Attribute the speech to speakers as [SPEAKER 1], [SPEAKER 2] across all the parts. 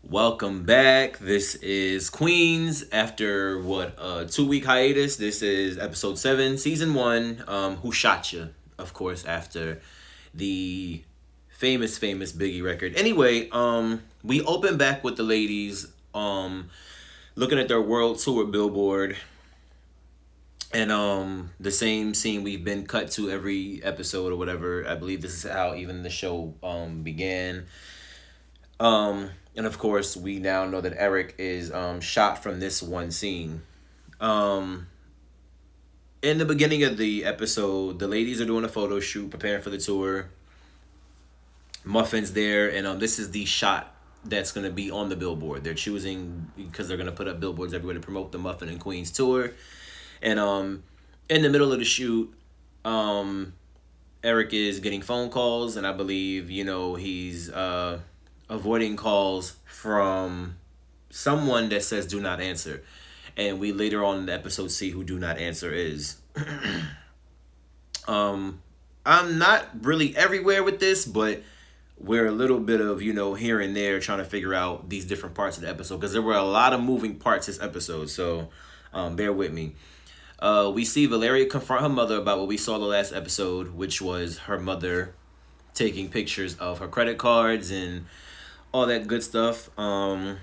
[SPEAKER 1] Welcome back. This is Queens after what a 2 week hiatus. This is episode 7, season 1. Who shot you? Of course, after the famous Biggie record. Anyway, we open back with the ladies looking at their world tour billboard, and the same scene we've been cut to every episode or whatever. I believe this is how even the show began. And of course, we now know that Eric is shot from this one scene. Um, in the beginning of the episode, the ladies are doing a photo shoot, preparing for the tour. Muffin's there, and this is the shot that's gonna be on the billboard. They're choosing because they're gonna put up billboards everywhere to promote the Muffin and Queens tour. And in the middle of the shoot, um, Eric is getting phone calls, and I believe he's avoiding calls from someone that says "do not answer," and we later on in the episode see who "do not answer" is. um, I'm not really everywhere with this, but we're a little bit of here and there trying to figure out these different parts of the episode because there were a lot of moving parts this episode. So bear with me. We see Valeria confront her mother about what we saw the last episode, which was her mother taking pictures of her credit cards and all that good stuff. And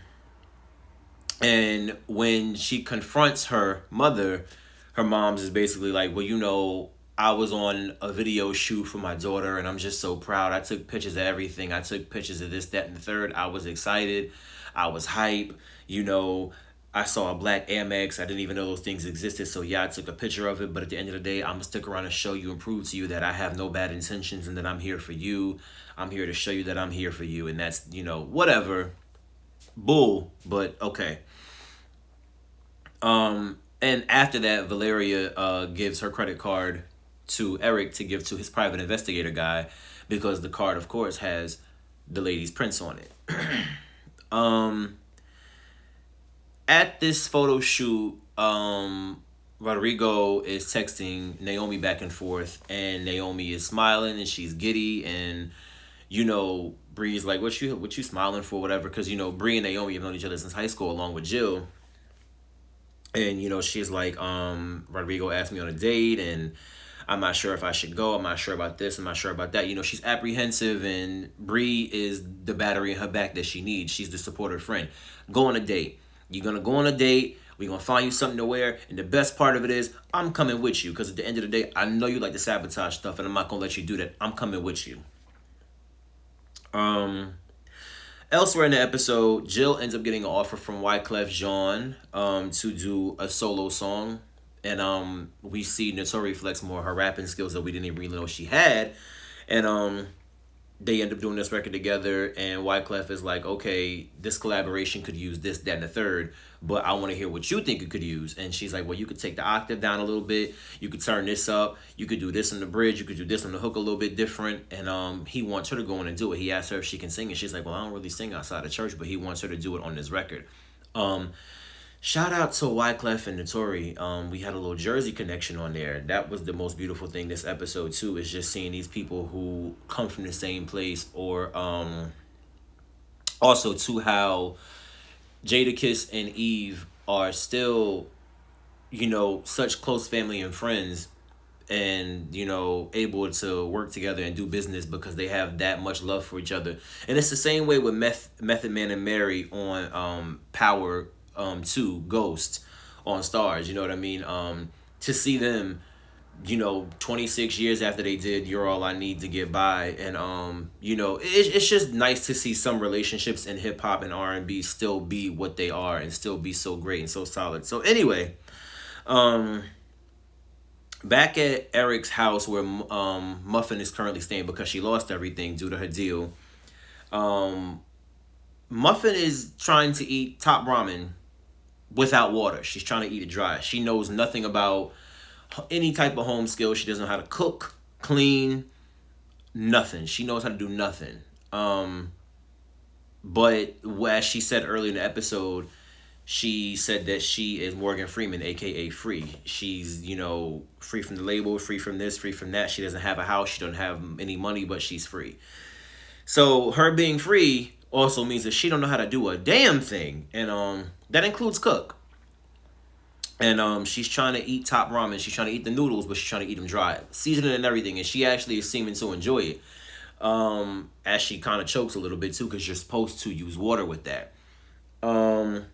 [SPEAKER 1] when she confronts her mother, her mom's is basically like, well, I was on a video shoot for my daughter and I'm just so proud. I took pictures of everything. I took pictures of this, that, and the third. I was excited. I was hype. You know, I saw a black Amex. I didn't even know those things existed. So yeah, I took a picture of it. But at the end of the day, I'm gonna stick around and show you and prove to you that I have no bad intentions and that I'm here for you. I'm here to show you that I'm here for you. And that's, whatever. Bull, but okay. And after that, Valeria gives her credit card to Eric to give to his private investigator guy because the card, of course, has the lady's prints on it. um, at this photo shoot, Rodrigo is texting Naomi back and forth, and Naomi is smiling and she's giddy, and Bree's like, "What you smiling for?" Whatever, because Bree and Naomi have known each other since high school, along with Jill. And she's like, Rodrigo asked me on a date, and I'm not sure if I should go. I'm not sure about this. I'm not sure about that. She's apprehensive, and Bree is the battery in her back that she needs. She's the supportive friend. Go on a date. You're gonna go on a date. We're gonna find you something to wear, and the best part of it is I'm coming with you because at the end of the day, I know you like to sabotage stuff, and I'm not gonna let you do that. I'm coming with you. Um, Elsewhere in the episode, Jill ends up getting an offer from Wyclef Jean to do a solo song. And we see Notori flex more her rapping skills that we didn't even really know she had. And they end up doing this record together, and Wyclef is like, okay, this collaboration could use this, that, and the third, but I want to hear what you think it could use. And she's like, well, you could take the octave down a little bit, you could turn this up, you could do this on the bridge, you could do this on the hook a little bit different. And he wants her to go in and do it. He asked her if she can sing, and she's like, well, I don't really sing outside of church, but he wants her to do it on this record. Um, Shout out to Wyclef and Notori. We had a little Jersey connection on there. That was the most beautiful thing this episode too. Is just seeing these people who come from the same place, or also to how Jadakiss and Eve are still, such close family and friends, and able to work together and do business because they have that much love for each other. And it's the same way with Method Man and Mary on Power 2 Ghost on Stars. You know what I mean? To see them, 26 years after they did You're All I Need to Get By, and it's just nice to see some relationships in hip hop and R&B still be what they are and still be so great and so solid. So anyway, um back at Eric's house where Muffin is currently staying because she lost everything due to her deal. Um, Muffin is trying to eat top ramen without water. She's trying to eat it dry. She knows nothing about any type of home skills. She doesn't know how to cook, clean, nothing. She knows how to do nothing. But as she said earlier in the episode, she said that she is Morgan Freeman, aka Free. She's, free from the label, free from this, free from that. She doesn't have a house, she doesn't have any money, but she's free. So her being free also means that she don't know how to do a damn thing, and that includes cook. And she's trying to eat top ramen. She's trying to eat the noodles, but she's trying to eat them dry, seasoning and everything. And she actually is seeming to enjoy it. As she kind of chokes a little bit too, because you're supposed to use water with that. Um,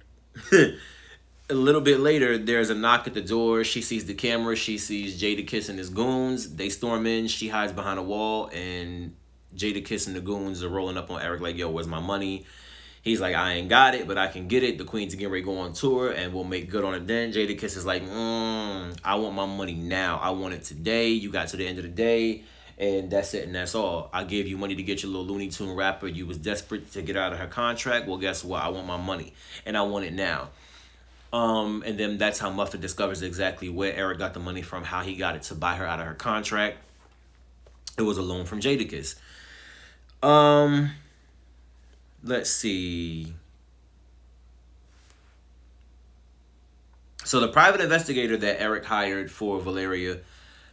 [SPEAKER 1] a little bit later, there's a knock at the door. She sees the camera. She sees Jadakiss and his goons. They storm in. She hides behind a wall, and Jadakiss and the goons are rolling up on Eric like, "Yo, where's my money?" He's like, "I ain't got it, but I can get it. The Queen's getting ready to go on tour, and we'll make good on it then." Jadakiss is like, "I want my money now. I want it today. You got to the end of the day, and that's it, and that's all. I gave you money to get your little Looney Tune rapper. You was desperate to get out of her contract. Well, guess what? I want my money, and I want it now." And then that's how Muffin discovers exactly where Eric got the money from, how he got it to buy her out of her contract. It was a loan from Jadakiss. Um, let's see. So the private investigator that Eric hired for Valeria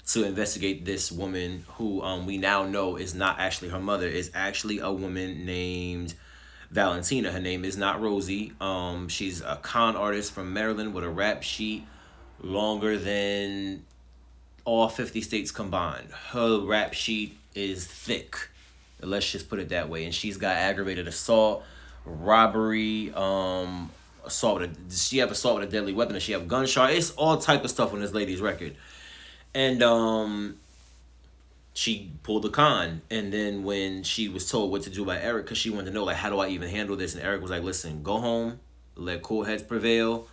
[SPEAKER 1] to investigate this woman, who we now know is not actually her mother, is actually a woman named Valentina. Her name is not Rosie. She's a con artist from Maryland with a rap sheet longer than all 50 states combined. Her rap sheet is thick. Let's just put it that way. And she's got aggravated assault, robbery, assault with she have assault with a deadly weapon, and she have gunshot. It's all type of stuff on this lady's record. And she pulled a con. And then when she was told what to do by Eric, because she wanted to know, like, how do I even handle this? And Eric was like, listen, go home, let cool heads prevail.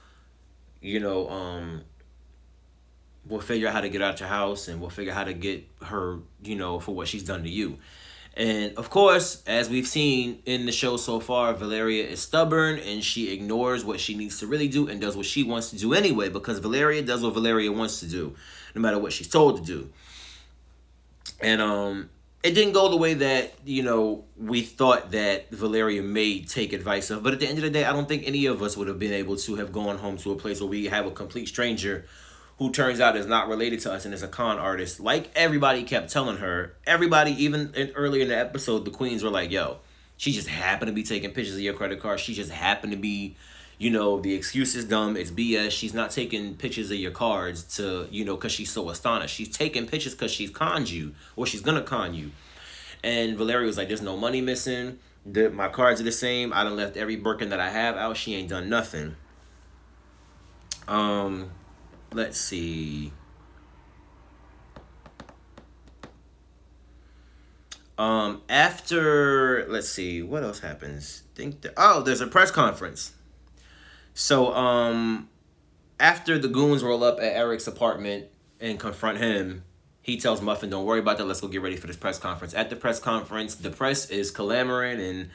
[SPEAKER 1] You know, we'll figure out how to get out your house, and we'll figure out how to get her, you know, for what she's done to you. And of course, as we've seen in the show so far, Valeria is stubborn, and she ignores what she needs to really do and does what she wants to do anyway, because Valeria does what Valeria wants to do, no matter what she's told to do. And it didn't go the way that, you know, we thought that Valeria may take advice of. But at the end of the day, I don't think any of us would have been able to have gone home to a place where we have a complete stranger who turns out is not related to us and is a con artist. Like everybody kept telling her, everybody, even earlier in the episode, the queens were like, yo, she just happened to be taking pictures of your credit card. She just happened to be, you know, the excuse is dumb. It's BS. She's not taking pictures of your cards to, you know, because she's so astonished. She's taking pictures because she's conned you, or she's going to con you. And Valeria was like, there's no money missing. My cards are the same. I done left every Birkin that I have out. She ain't done nothing. Let's see. After, let's see, what else happens? There's a press conference. So, after the goons roll up at Eric's apartment and confront him, he tells Muffin, don't worry about that. Let's go get ready for this press conference. At the press conference, the press is clamoring and,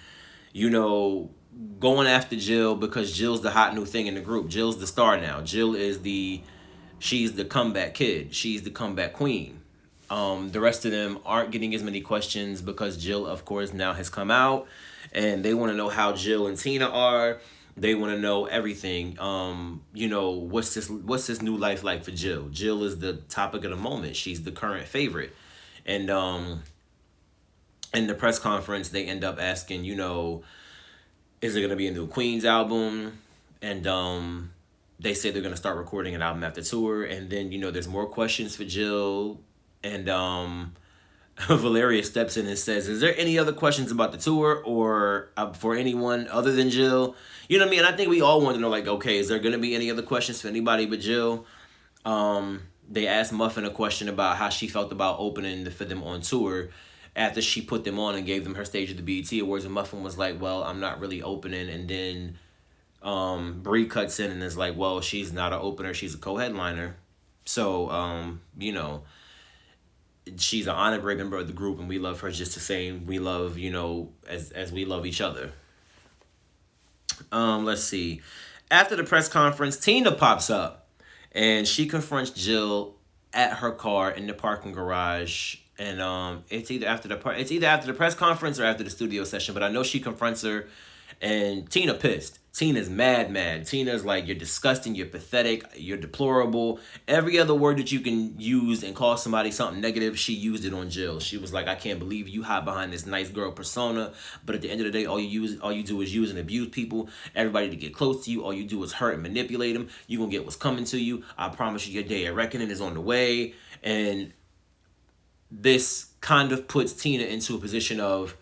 [SPEAKER 1] you know, going after Jill because Jill's the hot new thing in the group. Jill's the star now. She's the comeback kid. She's the comeback queen. The rest of them aren't getting as many questions because Jill, of course, now has come out, and they want to know how Jill and Tina are. They want to know everything. You know, what's this new life like for Jill? Jill is the topic of the moment. She's the current favorite. And in the press conference, they end up asking, you know, is there gonna be a new Queens album? And they say they're gonna start recording an album after tour. And then, you know, there's more questions for Jill. And Valeria steps in and says, is there any other questions about the tour or for anyone other than Jill? You know what I mean? And I think we all want to know, like, okay, is there going to be any other questions for anybody but Jill? They asked Muffin a question about how she felt about opening for them on tour after she put them on and gave them her stage at the BET Awards. And Muffin was like, well, I'm not really opening. And then Brie cuts in and is like, well, she's not an opener. She's a co-headliner. So, you know, she's an honorary member of the group, and we love her just the same. We love, you know, as we love each other. Let's see. After the press conference, Tina pops up, and she confronts Jill at her car in the parking garage. And it's either after the press conference or after the studio session. But I know she confronts her And Tina pissed. Tina's mad. Tina's like, you're disgusting, you're pathetic, you're deplorable. Every other word that you can use and call somebody something negative, she used it on Jill. She was like, I can't believe you hide behind this nice girl persona, but at the end of the day, all you do is use and abuse people. Everybody to get close to you, all you do is hurt and manipulate them. You gonna get what's coming to you. I promise you, your day of reckoning is on the way. And this kind of puts Tina into a position of,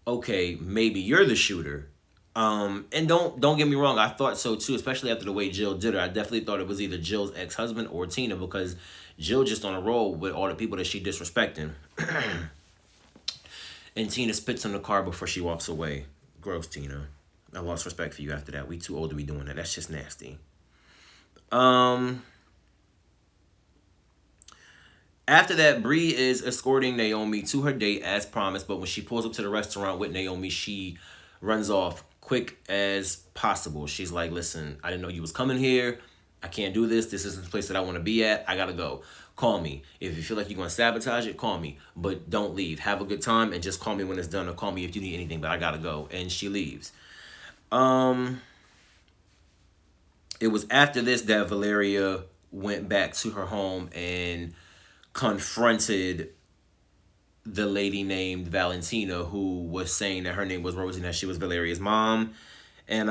[SPEAKER 1] okay, maybe you're the shooter. And don't get me wrong, I thought so too, especially after the way Jill did her. I definitely thought it was either Jill's ex-husband or Tina, because Jill just on a roll with all the people that she disrespecting. And Tina spits on the car before she walks away. Gross, Tina. I lost respect for you after that. We too old to be doing that. That's just nasty. Um After that, Bree is escorting Naomi to her date as promised, but when she pulls up to the restaurant with Naomi, she runs off quick as possible. She's like, listen, I didn't know you was coming here. I can't do this. This isn't the place that I want to be at. I gotta go. Call me. If you feel like you're gonna sabotage it, call me. But don't leave. Have a good time and just call me when it's done, or call me if you need anything, but I gotta go. And she leaves. Um it was after this that Valeria went back to her home and confronted the lady named Valentina, who was saying that her name was Rosie and that she was Valeria's mom. And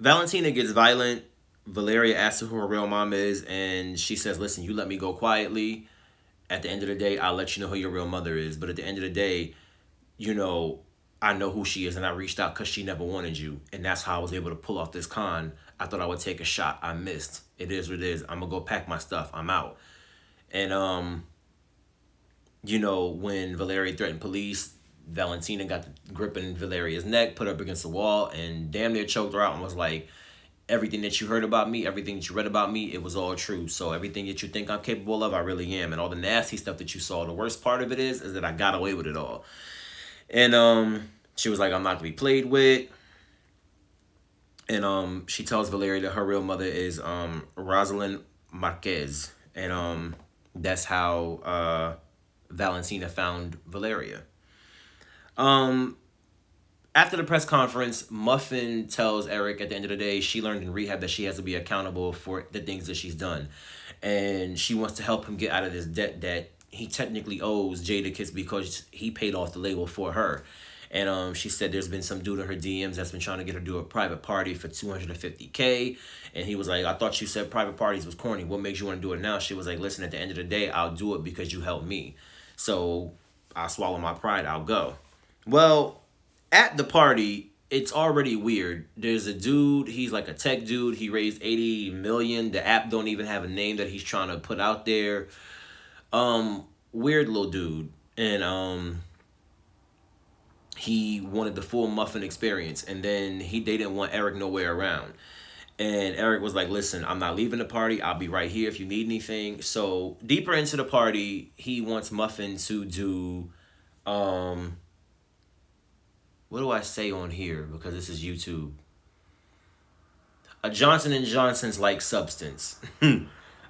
[SPEAKER 1] Valentina gets violent. Valeria asks her who her real mom is, and she says, listen, you let me go quietly. At the end of the day, I'll let you know who your real mother is. But at the end of the day, you know, I know who she is, and I reached out because she never wanted you. And that's how I was able to pull off this con. I thought I would take a shot. I missed. It is what it is. I'm going to go pack my stuff. I'm out. And you know, when Valeria threatened police, Valentina got gripping Valeria's neck, put her up against the wall, and damn near choked her out and was like, everything that you heard about me, everything that you read about me, it was all true. So everything that you think I'm capable of, I really am. And all the nasty stuff that you saw, the worst part of it is that I got away with it all. And she was like, I'm not to be played with. And she tells Valeria that her real mother is Rosalind Marquez. And that's how Valentina found Valeria. Um, After the press conference, Muffin tells Eric at the end of the day she learned in rehab that she has to be accountable for the things that she's done. And she wants to help him get out of this debt that he technically owes Jadakiss because he paid off the label for her. And she said there's been some dude in her DMs that's been trying to get her to do a private party for 250K. And he was like, I thought you said private parties was corny. What makes you want to do it now? She was like, listen, at the end of the day, I'll do it because you helped me. So I'll swallow my pride. I'll go. Well, at the party, it's already weird. There's a dude, he's like a tech dude. He raised 80 million. The app don't even have a name that he's trying to put out there. Weird little dude. And he wanted the full Muffin experience, and then they didn't want Eric nowhere around. And Eric was like, listen, I'm not leaving the party. I'll be right here if you need anything. So deeper into the party, he wants Muffin to do what do I say on here? Because this is YouTube. A Johnson and Johnson's like substance.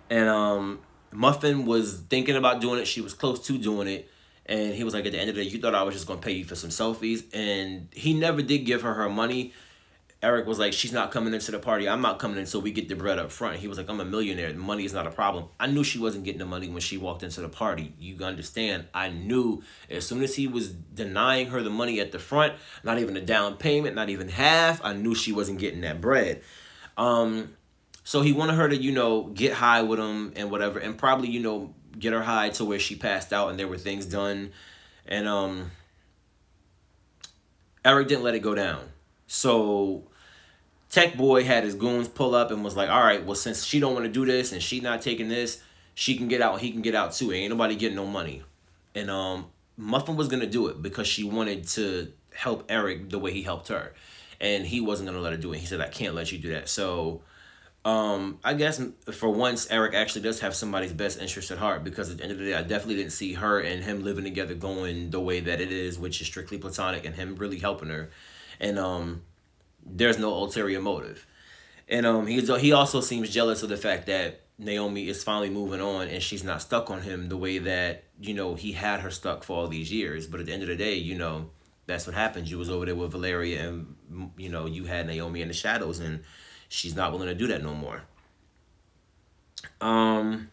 [SPEAKER 1] And Muffin was thinking about doing it. She was close to doing it. And he was like, at the end of the day, you thought I was just going to pay you for some selfies. And he never did give her money. Eric was like, she's not coming into the party. I'm not coming in, so we get the bread up front. He was like, I'm a millionaire. Money is not a problem. I knew she wasn't getting the money when she walked into the party. You understand? I knew as soon as he was denying her the money at the front, not even a down payment, not even half, I knew she wasn't getting that bread. So he wanted her to, get high with him and whatever, and probably, get her high to where she passed out and there were things done. And Eric didn't let it go down. So Tech Boy had his goons pull up and was like, all right, well, since she don't want to do this and she not taking this, she can get out, he can get out too. Ain't nobody getting no money. And Muffin was going to do it because she wanted to help Eric the way he helped her. And he wasn't going to let her do it. He said, I can't let you do that. So I guess for once, Eric actually does have somebody's best interest at heart, because at the end of the day, I definitely didn't see her and him living together going the way that it is, which is strictly platonic, and him really helping her. And there's no ulterior motive. And he also seems jealous of the fact that Naomi is finally moving on and she's not stuck on him the way that, he had her stuck for all these years. But at the end of the day, that's what happens. You was over there with Valeria, and you had Naomi in the shadows, and she's not willing to do that no more. Um,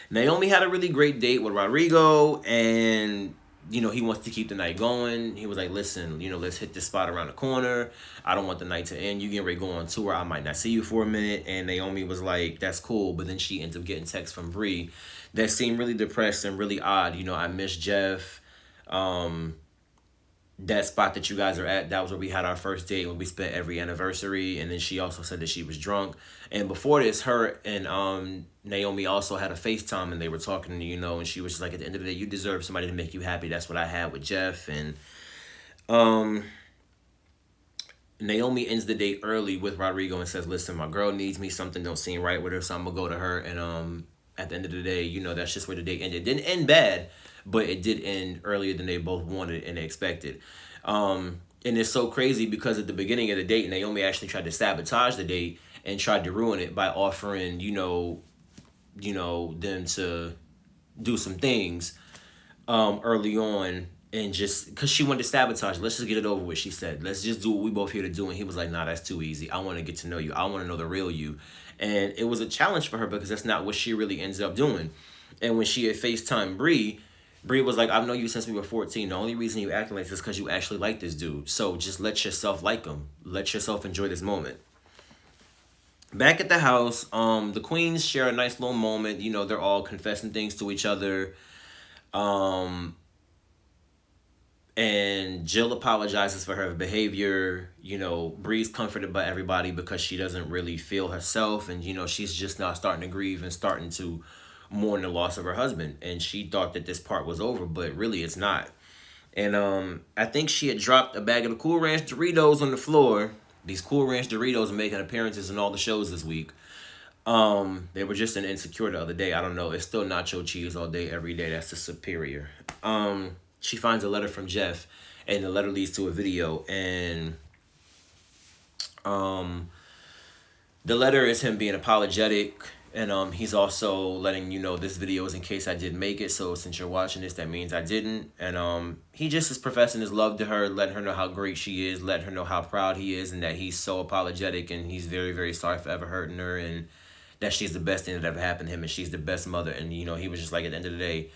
[SPEAKER 1] Naomi had a really great date with Rodrigo, and he wants to keep the night going. He was like, "Listen, let's hit this spot around the corner. I don't want the night to end. You getting ready to go on tour. I might not see you for a minute." And Naomi was like, "That's cool," but then she ends up getting texts from Bree that seemed really depressed and really odd. I miss Jeff. Um, that spot that you guys are at, that was where we had our first date when we spent every anniversary. And then she also said that she was drunk. And before this, her and Naomi also had a FaceTime, and they were talking, and she was just like, at the end of the day, you deserve somebody to make you happy. That's what I had with Jeff. And um Naomi ends the date early with Rodrigo and says, "Listen, my girl needs me. Something don't seem right with her, so I'm gonna go to her." And at the end of the day, that's just where the date ended. It didn't end bad, but it did end earlier than they both wanted and expected. And it's so crazy because at the beginning of the date, Naomi actually tried to sabotage the date and tried to ruin it by offering, them to do some things early on, and just because she wanted to sabotage, let's just get it over with. She said, "Let's just do what we both here to do." And he was like, "Nah, that's too easy. I want to get to know you. I want to know the real you." And it was a challenge for her because that's not what she really ends up doing. And when she had FaceTime Bree was like, "I've known you since we were 14. The only reason you acting like this is because you actually like this dude. So just let yourself like him. Let yourself enjoy this moment." Back at the house, the queens share a nice little moment. They're all confessing things to each other. Um, and Jill apologizes for her behavior. Bree's comforted by everybody because she doesn't really feel herself, and she's just now starting to grieve and starting to mourn the loss of her husband. And she thought that this part was over, but really it's not. And I think she had dropped a bag of the Cool Ranch Doritos on the floor. These Cool Ranch Doritos are making appearances in all the shows this week. They were just an Insecure the other day. I don't know. It's still nacho cheese all day, every day. That's the superior. She finds a letter from Jeff, and the letter leads to a video. And um, the letter is him being apologetic, and he's also letting you know this video is in case I didn't make it. So since you're watching this, that means I didn't. And he just is professing his love to her, letting her know how great she is, letting her know how proud he is, and that he's so apologetic, and he's very, very sorry for ever hurting her, and that she's the best thing that ever happened to him, and she's the best mother. And he was just like, at the end of the day,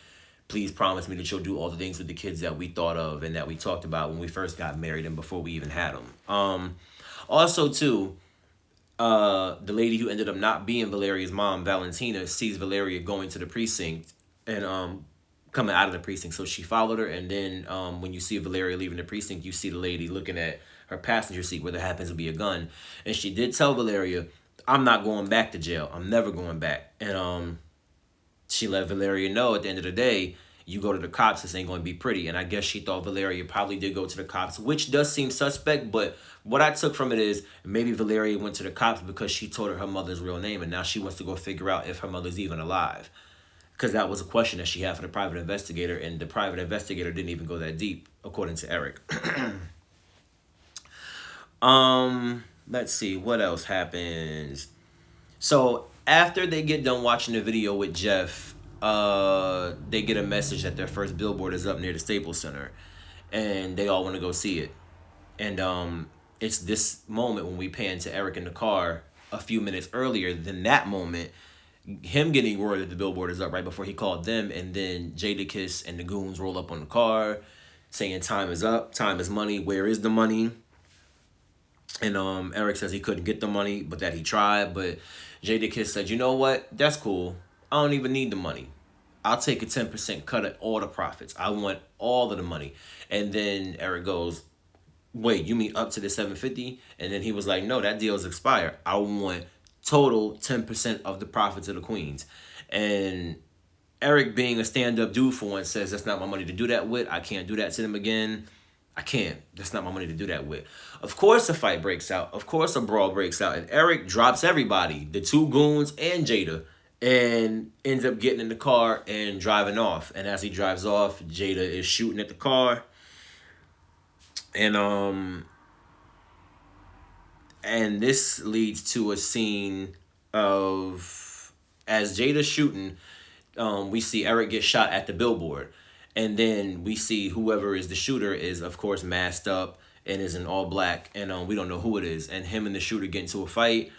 [SPEAKER 1] please promise me that you'll do all the things with the kids that we thought of and that we talked about when we first got married and before we even had them. Also, too, the lady who ended up not being Valeria's mom, Valentina, sees Valeria going to the precinct and coming out of the precinct. So she followed her, and then when you see Valeria leaving the precinct, you see the lady looking at her passenger seat where there happens to be a gun. And she did tell Valeria, "I'm not going back to jail. I'm never going back." And she let Valeria know at the end of the day, you go to the cops, this ain't going to be pretty. And I guess she thought Valeria probably did go to the cops, which does seem suspect. But what I took from it is maybe Valeria went to the cops because she told her mother's real name, and now she wants to go figure out if her mother's even alive. Because that was a question that she had for the private investigator, and the private investigator didn't even go that deep, according to Eric. Let's see, what else happens? So after they get done watching the video with Jeff, they get a message that their first billboard is up near the Staples Center, and they all want to go see it. And it's this moment when we pan to Eric in the car a few minutes earlier than that moment, him getting word that the billboard is up right before he called them, and then Jadakiss and the goons roll up on the car saying time is up, time is money, where is the money? And Eric says he couldn't get the money, but that he tried. But Jadakiss said, "You know what? That's cool. I don't even need the money. I'll take a 10% cut of all the profits. I want all of the money." And then Eric goes, "Wait, you mean up to the 750?" And then he was like, "No, that deal's expired. I want total 10% of the profits of the Queens." And Eric, being a stand-up dude for once, says, "That's not my money to do that with. I can't do that to them again. I can't. That's not my money to do that with." Of course a fight breaks out. Of course a brawl breaks out. And Eric drops everybody, the two goons and Jada, and ends up getting in the car and driving off. And as he drives off, Jada is shooting at the car. And this leads to a scene of, as Jada's shooting, we see Eric get shot at the billboard. And then we see whoever is the shooter is, of course, masked up and is in all black, and we don't know who it is. And him and the shooter get into a fight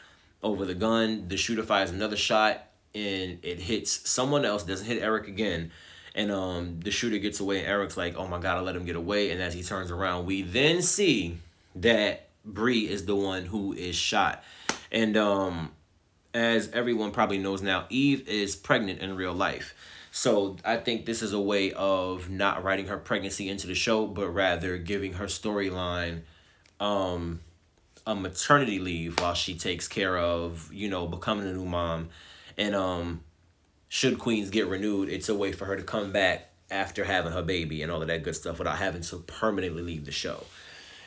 [SPEAKER 1] over the gun. The shooter fires another shot, and it hits someone else. Doesn't hit Eric again, and the shooter gets away. And Eric's like, "Oh my god, I let him get away." And as he turns around, we then see that Bree is the one who is shot, and as everyone probably knows now, Eve is pregnant in real life. So I think this is a way of not writing her pregnancy into the show, but rather giving her storyline a maternity leave while she takes care of, becoming a new mom. And should Queens get renewed, it's a way for her to come back after having her baby and all of that good stuff without having to permanently leave the show.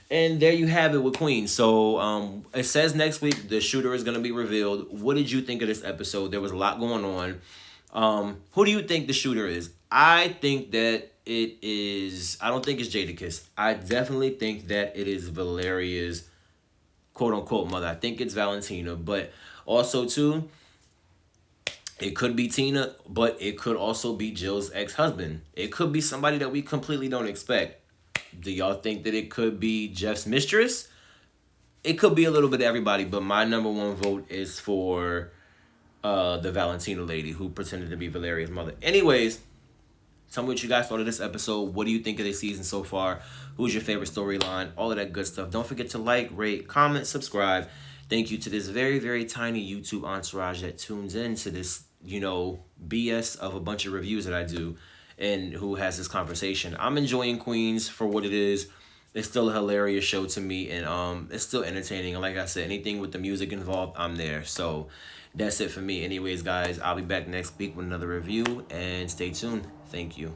[SPEAKER 1] And there you have it with Queen. So it says next week the shooter is going to be revealed. What did you think of this episode? There was a lot going on. Who do you think the shooter is? I think that it is... I don't think it's Jadakiss. I definitely think that it is Valeria's quote-unquote mother. I think it's Valentina. But also, too, it could be Tina, but it could also be Jill's ex-husband. It could be somebody that we completely don't expect. Do y'all think that it could be Jeff's mistress? It could be a little bit of everybody, but my number one vote is for the Valentina lady who pretended to be Valeria's mother. Anyways, tell me what you guys thought of this episode. What do you think of this season so far? Who's your favorite storyline? All of that good stuff. Don't forget to like, rate, comment, subscribe. Thank you to this very, very tiny YouTube entourage that tunes in to this, BS of a bunch of reviews that I do and who has this conversation. I'm enjoying Queens for what it is. It's still a hilarious show to me, and it's still entertaining. And like I said, anything with the music involved, I'm there. So that's it for me. Anyways, guys, I'll be back next week with another review, and stay tuned. Thank you.